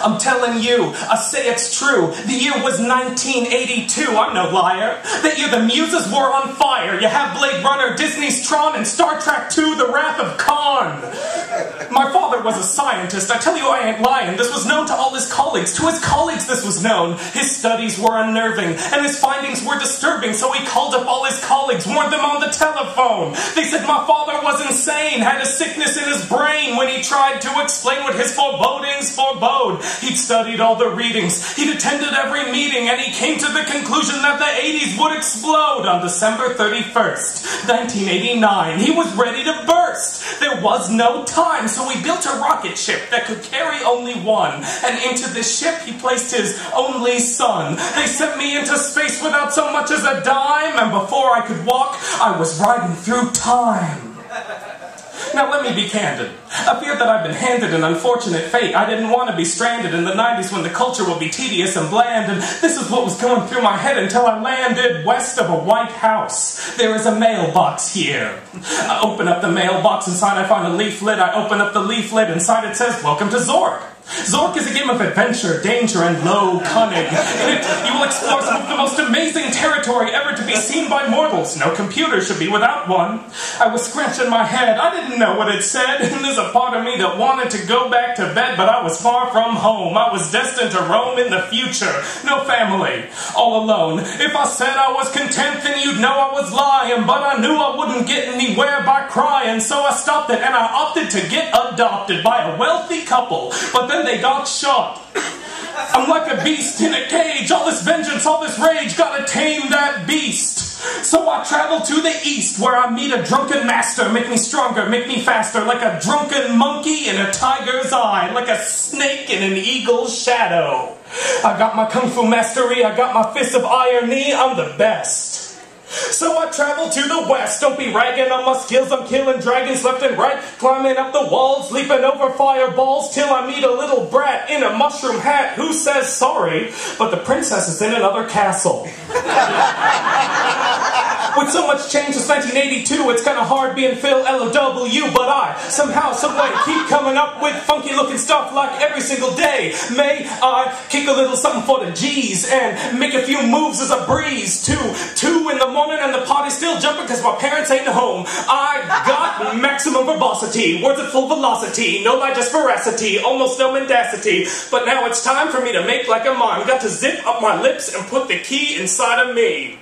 I'm telling you, I say it's true. The year was 1982, I'm no liar. That year the muses were on fire. You have Blade Runner, Disney's Tron, and Star Trek II, The Wrath of Khan. My father was a scientist. I tell you, I ain't lying. This was known to all his colleagues. To his colleagues, this was known. His studies were unnerving, and his findings were disturbing, so he called up all his colleagues, warned them on the telephone. They said my father was insane, had a sickness in his brain when he tried to explain what his forebodings forebode. He'd studied all the readings, he'd attended every meeting, and he came to the conclusion that the 80s would explode on December 31st, 1989. He was ready to burst. There was no time, so he built a rocket ship that could carry only one, and into this ship he placed his only son. They sent me into space without so much as a dime, and before I could walk, I was riding through time. Now let me be candid. I fear that I've been handed an unfortunate fate. I didn't want to be stranded in the 90s when the culture will be tedious and bland, and this is what was going through my head until I landed west of a White House. There is a mailbox here. I open up the mailbox, inside I find a leaflet. I open up the leaflet, inside it says, "Welcome to Zork." Zork is a game of adventure, danger, and low cunning. In it, you will explore some of the most amazing territory ever to be seen by mortals. No computer should be without one. I was scratching my head. I didn't know what it said, and there's a part of me that wanted to go back to bed, but I was far from home. I was destined to roam in the future. No family. All alone. If I said I was content, then you'd know I was lying, but I knew I wouldn't get anywhere by crying, so I stopped it, and I opted to get adopted by a wealthy couple. But then they got shot. I'm like a beast in a cage. All this vengeance, all this rage, gotta tame that beast. So I travel to the east, where I meet a drunken master. Make me stronger, make me faster, like a drunken monkey in a tiger's eye, like a snake in an eagle's shadow. I got my kung fu mastery, I got my fists of irony, I'm the best. So I travel to the west, don't be ragging on my skills, I'm killing dragons left and right, climbing up the walls, leaping over fireballs, till I meet a little brat in a mushroom hat who says sorry, but the princess is in another castle. With so much change since 1982, it's kinda hard being Phil L.O.W., but I, somehow, someway, keep coming up with funky looking stuff like every single day. May I kick a little something for the G's, and make a few moves as I breeze, 2 in the morning and the party's still jumping cause my parents ain't home. I got maximum verbosity, words at full velocity, no lie, just veracity, almost no mendacity, but now it's time for me to make like a mime. Got to zip up my lips and put the key inside of me.